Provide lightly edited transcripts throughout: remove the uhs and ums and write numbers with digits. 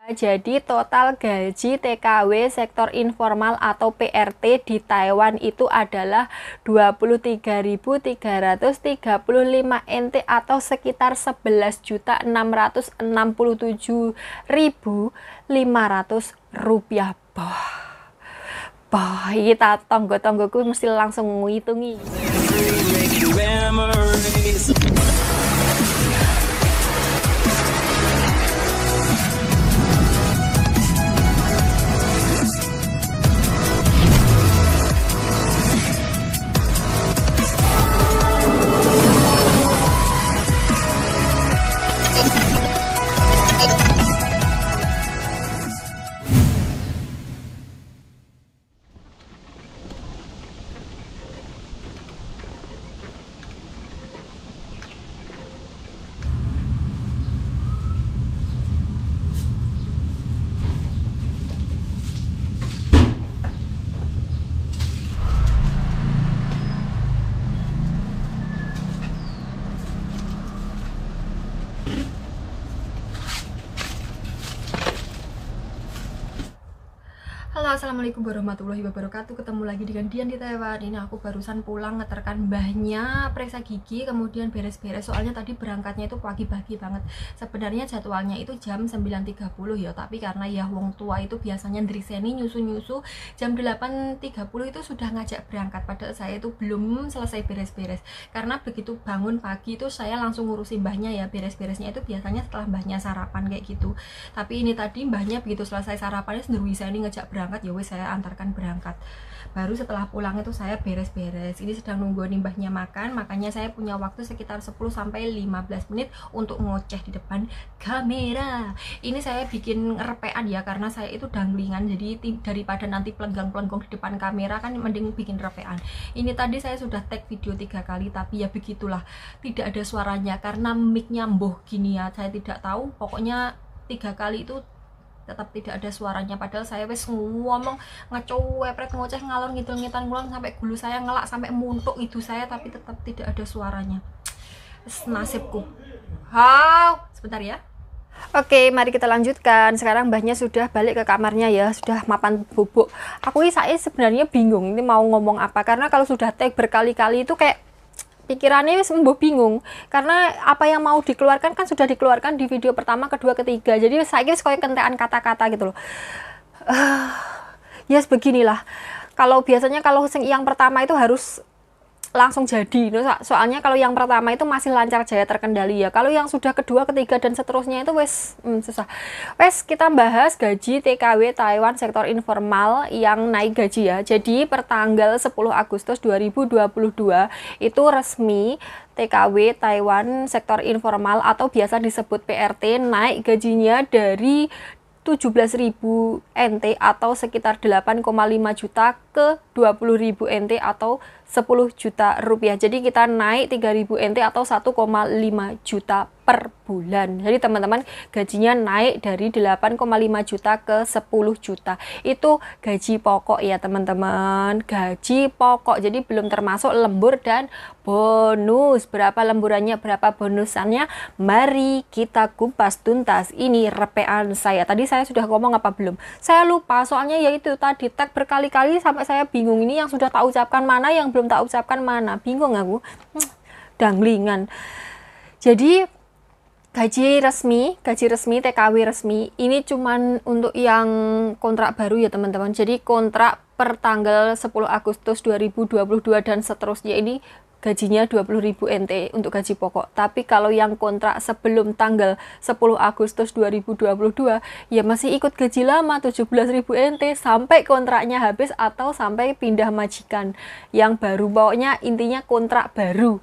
Jadi total gaji TKW sektor informal atau PRT di Taiwan itu adalah 23.335 NT atau sekitar 11.667.500 rupiah. Bah, kita tonggo-tonggoku mesti langsung ngitungi. Halo, assalamualaikum warahmatullahi wabarakatuh. Ketemu lagi dengan Dian di Taiwan. Ini aku barusan pulang ngeterkan mbahnya periksa gigi, kemudian beres-beres. Soalnya tadi berangkatnya itu pagi-pagi banget. Sebenarnya jadwalnya itu jam 9.30 ya, tapi karena ya wong tua itu biasanya ndriseni nyusu-nyusu jam 8.30 itu sudah ngajak berangkat. Padahal saya itu belum selesai beres-beres. Karena begitu bangun pagi itu saya langsung ngurusin mbahnya ya. Beres-beresnya itu biasanya setelah mbahnya sarapan kayak gitu. Tapi ini tadi mbahnya begitu selesai sarapannya sendiri saya ini ngajak berangkat, ya wes saya antarkan berangkat. Baru setelah pulang itu saya beres-beres. Ini sedang nunggu mbahnya makan, makanya saya punya waktu sekitar 10-15 menit untuk ngoceh di depan kamera. Ini saya bikin repean ya, karena saya itu danglingan, jadi daripada nanti pelenggang-pelenggong di depan kamera kan mending bikin repean. Ini tadi saya sudah tag video 3 kali, tapi ya begitulah, tidak ada suaranya karena mic-nya mboh gini ya, saya tidak tahu, pokoknya 3 kali itu tetap tidak ada suaranya. Padahal saya wes ngomong ngecowepret ngoceh ngalor ngidul ngitan ngulon sampai gulu saya ngelak sampai muntuk itu saya, tapi tetap tidak ada suaranya. Nasibku. Sebentar ya. Oke, mari kita lanjutkan. Sekarang mbahnya sudah balik ke kamarnya ya, sudah mapan bubuk. Saya sebenarnya bingung ini mau ngomong apa, karena kalau sudah tag berkali-kali itu kayak pikirannya sembuh bingung, karena apa yang mau dikeluarkan kan sudah dikeluarkan di video pertama, kedua, ketiga. Jadi saya kayak kentean kata-kata gitu loh. Yes, beginilah. Kalau biasanya kalau yang pertama itu harus langsung jadi, soalnya kalau yang pertama itu masih lancar jaya terkendali ya. Kalau yang sudah kedua, ketiga dan seterusnya itu wes susah. Wes kita bahas gaji TKW Taiwan sektor informal yang naik gaji ya. Jadi per tanggal 10 Agustus 2022 itu resmi TKW Taiwan sektor informal atau biasa disebut PRT naik gajinya dari 17.000 NT atau sekitar 8,5 juta ke 20.000 NT atau 10 juta rupiah. Jadi kita naik 3.000 NT atau 1,5 juta per bulan. Jadi teman-teman gajinya naik dari 8,5 juta ke 10 juta. Itu gaji pokok ya teman-teman. Gaji pokok. Jadi belum termasuk lembur dan bonus. Berapa lemburannya, berapa bonusannya? Mari kita kupas tuntas. Ini repean saya. Tadi saya sudah ngomong apa belum? Saya lupa, soalnya yaitu tadi tag berkali-kali sampai saya bingung. Ini yang sudah tak ucapkan mana, yang belum tak ucapkan mana. Bingung aku. Danglingan. Jadi gaji resmi TKW resmi ini cuman untuk yang kontrak baru ya teman-teman. Jadi kontrak per tanggal 10 Agustus 2022 dan seterusnya ini gajinya 20.000 NT untuk gaji pokok. Tapi kalau yang kontrak sebelum tanggal 10 Agustus 2022 ya masih ikut gaji lama 17.000 NT sampai kontraknya habis atau sampai pindah majikan yang baru. Pokoknya intinya kontrak baru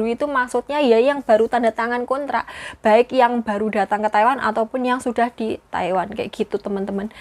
itu maksudnya ya yang baru tanda tangan kontrak, baik yang baru datang ke Taiwan ataupun yang sudah di Taiwan kayak gitu teman-teman.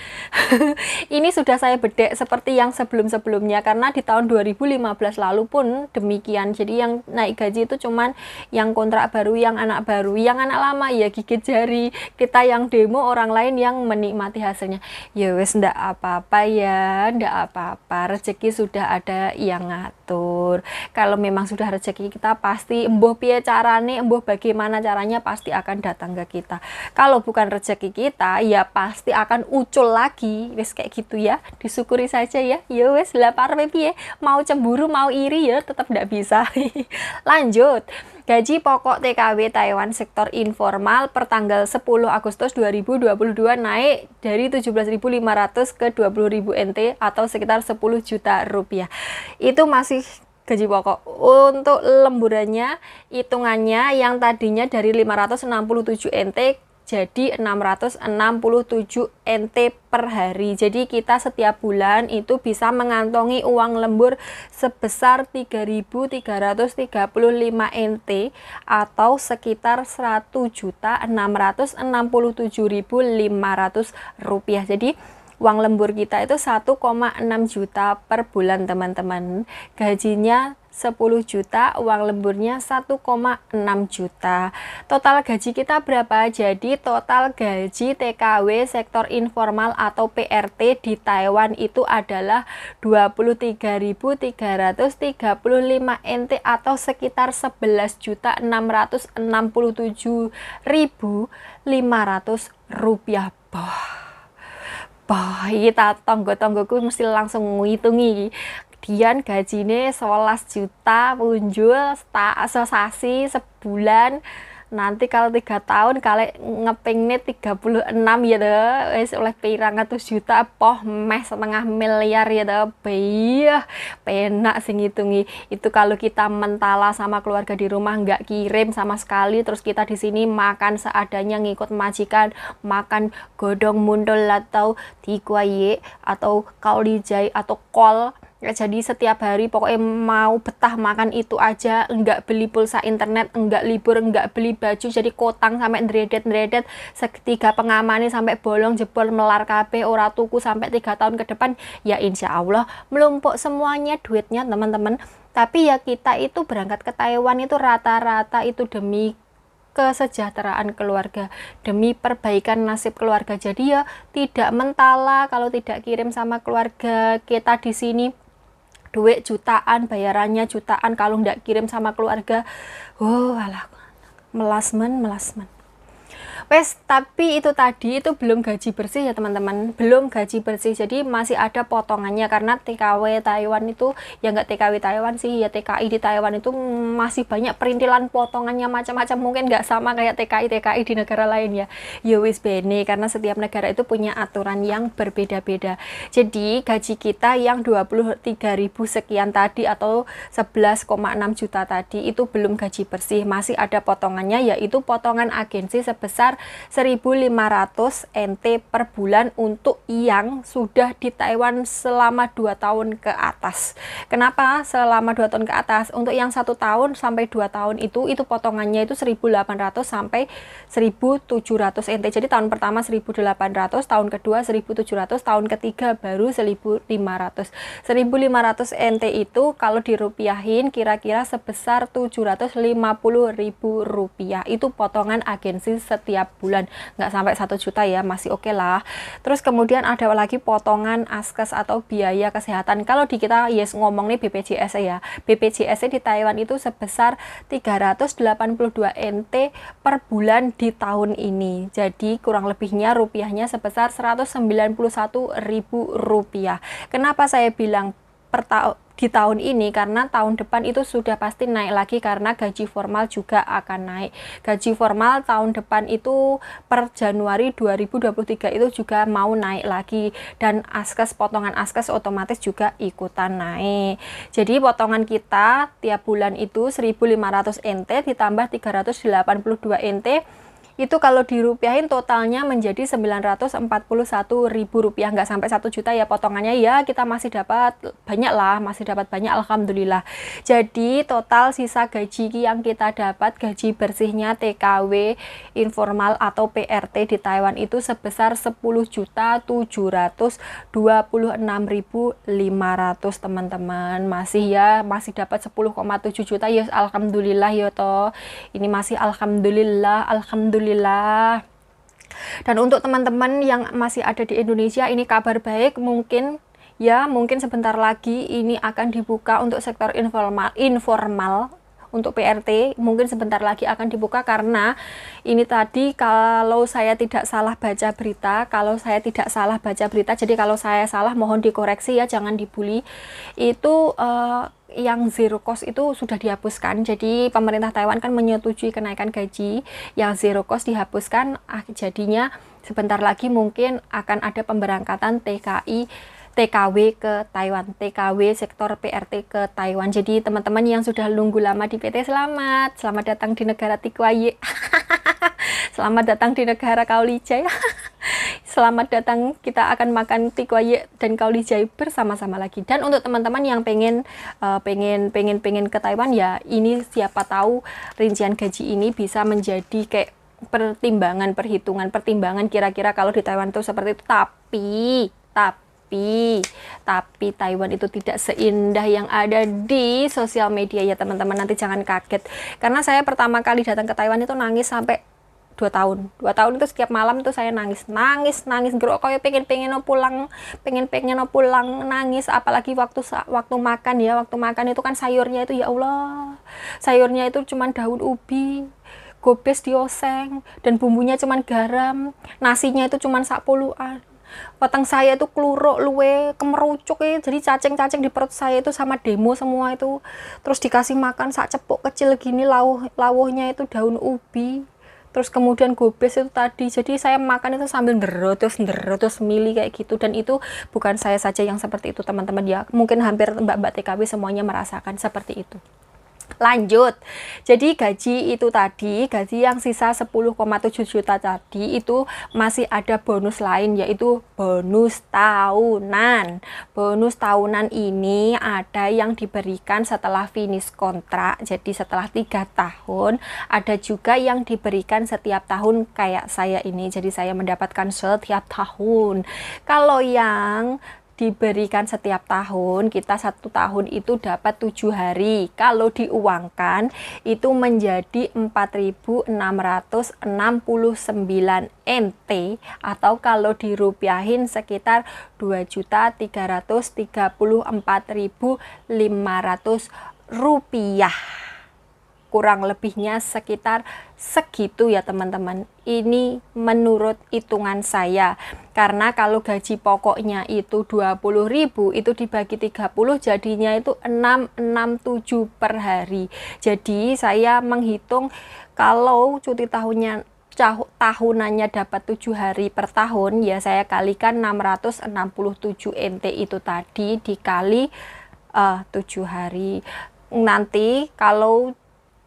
Ini sudah saya bedek seperti yang sebelum-sebelumnya, karena di tahun 2015 lalu pun demikian. Jadi yang naik gaji itu cuman yang kontrak baru, yang anak baru. Yang anak lama ya gigit jari, kita yang demo, orang lain yang menikmati hasilnya. Ya wes ndak apa-apa ya, ndak apa-apa, rezeki sudah ada yang ngatur. kalau memang sudah rezeki kita pasti embuh piye carane, embuh bagaimana caranya pasti akan datang ke kita. Kalau bukan rezeki kita ya pasti akan ucul lagi. Wes kayak gitu ya, disyukuri saja ya. Ya wes lah parwe piye, mau cemburu mau iri ya tetap ndak bisa. Lanjut. Gaji pokok TKW Taiwan sektor informal per tanggal 10 Agustus 2022 naik dari 17.500 ke 20.000 NT atau sekitar 10 juta rupiah. Itu masih gaji pokok. Untuk lemburannya, hitungannya yang tadinya dari 567 NT jadi 667 NT per hari. Jadi kita setiap bulan itu bisa mengantongi uang lembur sebesar 3.335 NT atau sekitar 1.667.500 rupiah. Jadi uang lembur kita itu 1,6 juta per bulan teman-teman. Gajinya 10 juta, uang lemburnya 1,6 juta. Total gaji kita berapa? Jadi total gaji TKW sektor informal atau PRT di Taiwan itu adalah 23.335 NT atau sekitar 11.667.500 rupiah. Kita tonggo-tonggoku mesti langsung ngitungi. Dian gajine 11 juta punjul sasi sebulan. Nanti kalau 3 tahun kali ngepingnya 36 ya deh, wis oleh pirang atus juta poh meh setengah miliar ya deh. Bayah penak sing ngitungi. Itu kalau kita mentala sama keluarga di rumah nggak kirim sama sekali, terus kita di sini makan seadanya ngikut majikan, makan godong mundul atau dikuaye atau kaulijai atau kol. Jadi setiap hari pokoknya mau betah makan itu aja, enggak beli pulsa internet, enggak libur, enggak beli baju, jadi kotang sampai ndredet seketika pengamane sampai bolong jebol melar kabeh ora tuku sampai 3 tahun ke depan ya insya Allah melumpuk semuanya duitnya teman-teman. Tapi ya kita itu berangkat ke Taiwan itu rata-rata itu demi kesejahteraan keluarga, demi perbaikan nasib keluarga. Jadi ya tidak mentala kalau tidak kirim sama keluarga kita di sini. Duit jutaan, bayarannya jutaan kalau nggak kirim sama keluarga. Alah, melasmen. Wes, tapi itu tadi itu belum gaji bersih ya teman-teman, belum gaji bersih, jadi masih ada potongannya karena TKW Taiwan itu ya nggak TKW Taiwan sih ya, TKI di Taiwan itu masih banyak perintilan potongannya macam-macam, mungkin nggak sama kayak TKI di negara lain ya. Ya wis bene, karena setiap negara itu punya aturan yang berbeda-beda. Jadi gaji kita yang 23.000 sekian tadi atau 11,6 juta tadi itu belum gaji bersih, masih ada potongannya, yaitu potongan agensi sebesar 1.500 NT per bulan untuk yang sudah di Taiwan selama 2 tahun ke atas. Kenapa selama 2 tahun ke atas? Untuk yang 1 tahun sampai 2 tahun itu potongannya itu 1.800 sampai 1.700 NT. Jadi tahun pertama 1.800, tahun kedua 1.700, tahun ketiga baru 1.500. 1.500 NT itu kalau dirupiahin kira-kira sebesar 750.000 rupiah. Itu potongan agensi setiap bulan, nggak sampai 1 juta ya, masih oke lah. Terus kemudian ada lagi potongan askes atau biaya kesehatan. Kalau di kita ngomong nih BPJS ya, BPJS di Taiwan itu sebesar 382 NT per bulan di tahun ini. Jadi kurang lebihnya rupiahnya sebesar 191.000 rupiah. Kenapa saya bilang di tahun ini? Karena tahun depan itu sudah pasti naik lagi karena gaji formal juga akan naik. Gaji formal tahun depan itu per Januari 2023 itu juga mau naik lagi, dan askes, potongan askes otomatis juga ikutan naik. Jadi potongan kita tiap bulan itu 1.500 NT ditambah 382 NT itu kalau dirupiahin totalnya menjadi 941.000 rupiah, nggak sampai 1 juta ya potongannya ya, kita masih dapat banyak lah, masih dapat banyak alhamdulillah. Jadi total sisa gaji yang kita dapat, gaji bersihnya TKW informal atau PRT di Taiwan itu sebesar 10.726.500 teman-teman. Masih dapat 10,7 juta ya, alhamdulillah ya toh. Ini masih alhamdulillah. Dan untuk teman-teman yang masih ada di Indonesia, ini kabar baik, mungkin Ya, mungkin sebentar lagi ini akan dibuka untuk sektor informal untuk PRT, mungkin sebentar lagi akan dibuka karena ini tadi kalau saya tidak salah baca berita, jadi kalau saya salah mohon dikoreksi ya, jangan dibully. Itu yang zero cost itu sudah dihapuskan. Jadi pemerintah Taiwan kan menyetujui kenaikan gaji, yang zero cost dihapuskan, jadinya sebentar lagi mungkin akan ada pemberangkatan TKW ke Taiwan, TKW sektor PRT ke Taiwan. Jadi teman-teman yang sudah nunggu lama di PT, selamat datang di negara Tikwaye. Selamat datang di negara Kaulijai. Selamat datang, kita akan makan Tikwaye dan Kaulijai bersama-sama lagi. Dan untuk teman-teman yang pengen ke Taiwan ya, ini siapa tahu rincian gaji ini bisa menjadi kayak pertimbangan kira-kira kalau di Taiwan itu seperti itu. Tapi Taiwan itu tidak seindah yang ada di sosial media ya teman-teman. Nanti jangan kaget, karena saya pertama kali datang ke Taiwan itu nangis sampai 2 tahun itu setiap malam itu saya nangis gerok kayak pengen pulang nangis. Apalagi waktu makan itu kan sayurnya itu ya Allah, sayurnya itu cuman daun ubi gobes dioseng dan bumbunya cuman garam, nasinya itu cuman sak puluhan. Weteng saya itu kluruk luwe kemerucuk ya, jadi cacing-cacing di perut saya itu sama demo semua itu. Terus dikasih makan sak cepuk kecil gini, lawuhnya itu daun ubi, terus kemudian gobes itu tadi. Jadi saya makan itu sambil nderotos mili kayak gitu. Dan itu bukan saya saja yang seperti itu teman-teman ya, mungkin hampir mbak-mbak TKW semuanya merasakan seperti itu. Lanjut, jadi gaji itu tadi, gaji yang sisa 10,7 juta tadi itu masih ada bonus lain, yaitu bonus tahunan. Bonus tahunan ini ada yang diberikan setelah finish kontrak, jadi setelah 3 tahun. Ada juga yang diberikan setiap tahun kayak saya ini, jadi saya mendapatkan setiap tahun. Kalau yang diberikan setiap tahun, kita 1 tahun itu dapat 7 hari. Kalau diuangkan itu menjadi 4.669 NT, atau kalau dirupiahin sekitar 2.334.500 rupiah. Kurang lebihnya sekitar segitu ya teman-teman. Ini menurut hitungan saya, karena kalau gaji pokoknya itu 20.000 itu dibagi 30 jadinya itu 667 per hari. Jadi saya menghitung kalau cuti tahunannya dapat 7 hari per tahun, ya saya kalikan 667 NT itu tadi dikali 7 hari. Nanti kalau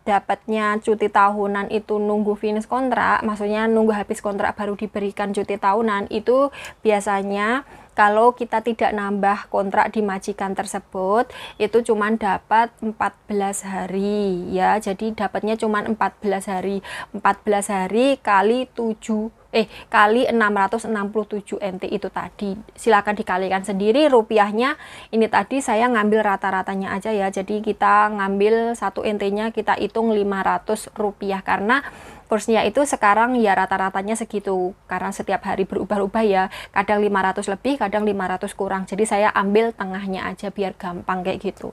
dapatnya cuti tahunan itu nunggu finish kontrak, maksudnya nunggu habis kontrak baru diberikan cuti tahunan, itu biasanya kalau kita tidak nambah kontrak di majikan tersebut itu cuman dapat 14 hari ya. Jadi dapatnya cuman 14 hari. 14 hari kali 667 NT itu tadi. Silakan dikalikan sendiri rupiahnya. Ini tadi saya ngambil rata-ratanya aja ya. Jadi kita ngambil 1 NT-nya kita hitung 500 rupiah, karena kursnya itu sekarang ya rata-ratanya segitu, karena setiap hari berubah-ubah ya, kadang 500 lebih, kadang 500 kurang. Jadi saya ambil tengahnya aja biar gampang kayak gitu.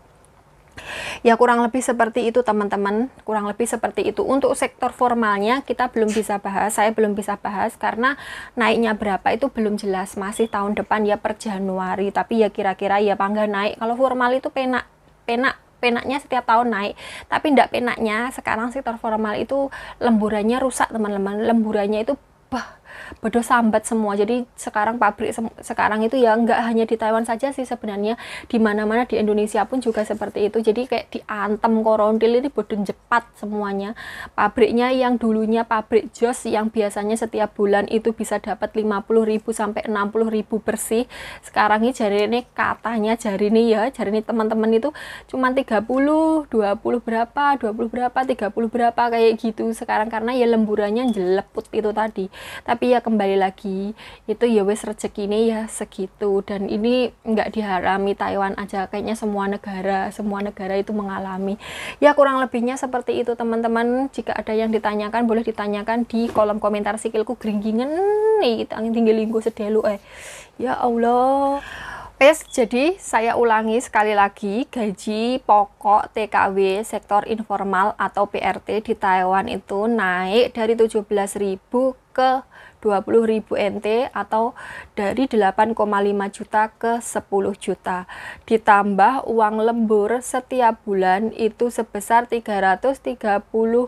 Ya kurang lebih seperti itu teman-teman, kurang lebih seperti itu. Untuk sektor formalnya kita belum bisa bahas, saya belum bisa bahas karena naiknya berapa itu belum jelas, masih tahun depan ya per Januari. Tapi ya kira-kira ya bangga naik. Kalau formal itu penaknya setiap tahun naik, tapi enggak penaknya sekarang sektor formal itu lemburannya rusak teman-teman. Lemburannya itu bodoh sambat semua. Jadi sekarang pabrik sekarang itu ya nggak hanya di Taiwan saja sih sebenarnya, di mana-mana di Indonesia pun juga seperti itu. Jadi kayak diantem korontil ini bodoh jepat semuanya. Pabriknya yang dulunya pabrik jos yang biasanya setiap bulan itu bisa dapat 50.000 sampai 60.000 bersih, sekarang ini jari ini katanya jari ini teman-teman itu cuma 30, 20 berapa, 30 berapa kayak gitu sekarang, karena ya lemburannya jeleput itu tadi. Tapi ya kembali lagi itu ya wes rezeki ini ya segitu, dan ini nggak diharami Taiwan aja, kayaknya semua negara itu mengalami. Ya kurang lebihnya seperti itu teman-teman. Jika ada yang ditanyakan boleh ditanyakan di kolom komentar. Sikilku geringgingen nih kita tinggal linggo sedelu ya Allah. Jadi saya ulangi sekali lagi, gaji pokok TKW sektor informal atau PRT di Taiwan itu naik dari 17.000 ke 20.000 NT atau dari 8,5 juta ke 10 juta. Ditambah uang lembur setiap bulan itu sebesar 3.335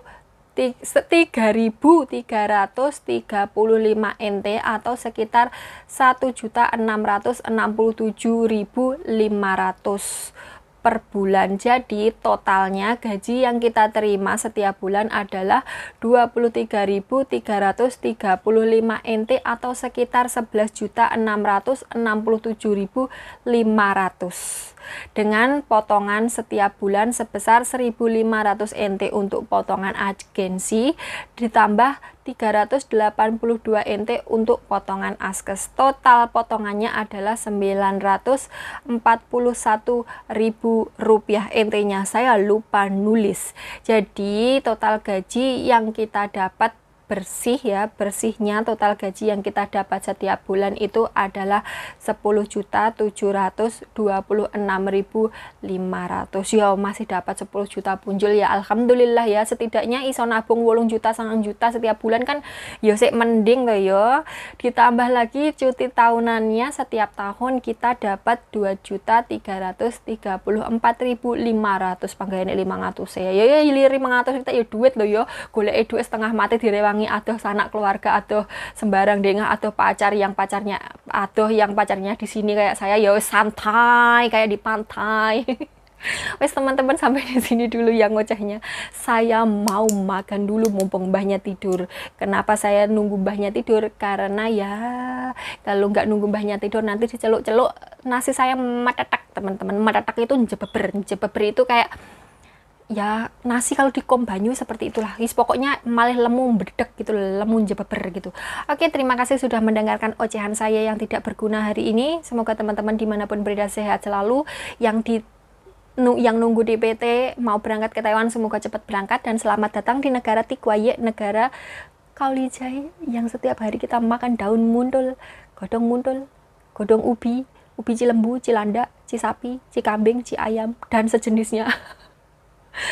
NT atau sekitar 1.667.500 per bulan. Jadi totalnya gaji yang kita terima setiap bulan adalah 23.335 NT atau sekitar 11.667.500 dengan potongan setiap bulan sebesar 1.500 NT untuk potongan agensi ditambah 382 NT untuk potongan askes. Total potongannya adalah 941.000 rupiah. NT-nya saya lupa nulis. Jadi total gaji yang kita dapat bersih ya, bersihnya total gaji yang kita dapat setiap bulan itu adalah 10.726.500. Ya masih dapat 10 juta punjul ya, alhamdulillah ya, setidaknya iso nabung 8 juta 9 juta setiap bulan kan ya sik mending loh ya. Ditambah lagi cuti tahunannya setiap tahun kita dapat 2.334.500 panggahane 500 ya. Ya 500 kita ya duit loh ya, golek duit setengah mati direwangi atau sanak keluarga atau sembarang dengah atau pacar yang pacarnya di sini kayak saya ya santai kayak di pantai. Wes teman-teman sampai di sini dulu yang ngocehnya. Saya mau makan dulu mumpung mbahnya tidur. Kenapa saya nunggu mbahnya tidur? Karena ya kalau nggak nunggu mbahnya tidur nanti diceluk-celuk nasi saya matetak teman-teman. Matetak itu jebeber itu kayak ya nasi kalau dikom banyu seperti itulah. Pokoknya malah lemu bedek gitu, lemu jebeber gitu. Oke, terima kasih sudah mendengarkan ocehan saya yang tidak berguna hari ini. Semoga teman-teman dimanapun berada sehat selalu. Yang nunggu di PT mau berangkat ke Taiwan semoga cepat berangkat dan selamat datang di negara Tikwaye, negara Kaulijai yang setiap hari kita makan daun muntul, godong ubi cilembu, cilanda, cisapi, cikambing, ciayam dan sejenisnya.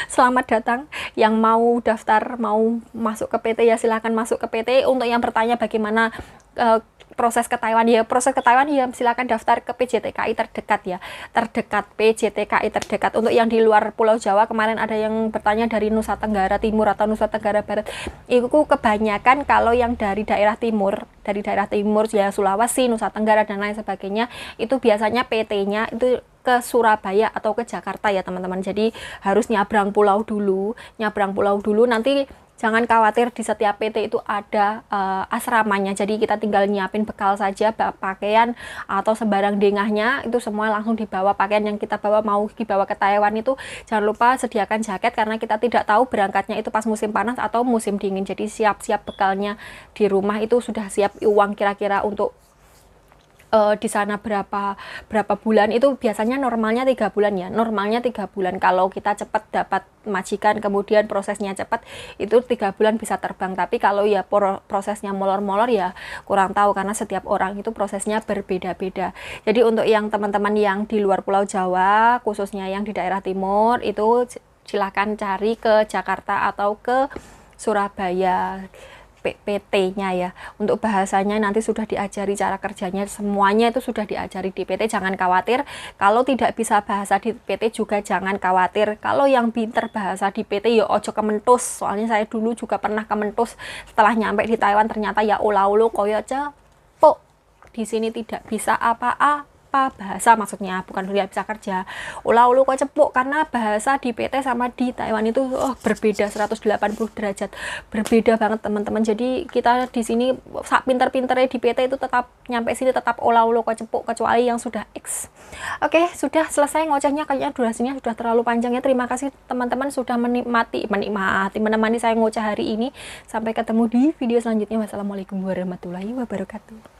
Selamat datang. Yang mau daftar, mau masuk ke PT ya silakan masuk ke PT. Untuk yang bertanya bagaimana proses ke Taiwan ya, silakan daftar ke PJTKI terdekat ya. PJTKI terdekat. Untuk yang di luar Pulau Jawa kemarin ada yang bertanya dari Nusa Tenggara Timur atau Nusa Tenggara Barat. Itu kebanyakan kalau yang dari daerah timur ya Sulawesi, Nusa Tenggara dan lain sebagainya, itu biasanya PT-nya itu ke Surabaya atau ke Jakarta ya teman-teman. Jadi harus nyabrang pulau dulu nanti jangan khawatir di setiap PT itu ada asramanya. Jadi kita tinggal nyiapin bekal saja, pakaian atau sembarang dengahnya itu semua langsung dibawa. Pakaian yang kita bawa mau dibawa ke Taiwan itu jangan lupa sediakan jaket karena kita tidak tahu berangkatnya itu pas musim panas atau musim dingin. Jadi siap-siap bekalnya di rumah itu sudah siap uang kira-kira untuk di sana berapa bulan. Itu biasanya normalnya 3 bulan ya, kalau kita cepat dapat majikan kemudian prosesnya cepat itu 3 bulan bisa terbang. Tapi kalau ya prosesnya molor-molor ya kurang tahu karena setiap orang itu prosesnya berbeda-beda. Jadi untuk yang teman-teman yang di luar Pulau Jawa khususnya yang di daerah timur itu silahkan cari ke Jakarta atau ke Surabaya PT-nya ya. Untuk bahasanya nanti sudah diajari, cara kerjanya semuanya itu sudah diajari di PT. Jangan khawatir kalau tidak bisa bahasa di PT juga jangan khawatir. Kalau yang pinter bahasa di PT ya ojo kementus. Soalnya saya dulu juga pernah kementus setelah nyampe di Taiwan ternyata ya ulah-ulah koyo cepuk. Di sini tidak bisa apa-apa bahasa, maksudnya bukan tidak bisa kerja, ulah-ulah kok cepuk karena bahasa di PT sama di Taiwan itu berbeda 180 derajat, berbeda banget teman-teman. Jadi kita di sini sak pinter-pinternya di PT itu tetap nyampe sini tetap ulah-ulah kok cepuk kecuali yang sudah X. Oke, sudah selesai ngocehnya, kayaknya durasinya sudah terlalu panjang ya. Terima kasih teman-teman sudah menemani saya ngoceh hari ini. Sampai ketemu di video selanjutnya. Wassalamualaikum warahmatullahi wabarakatuh.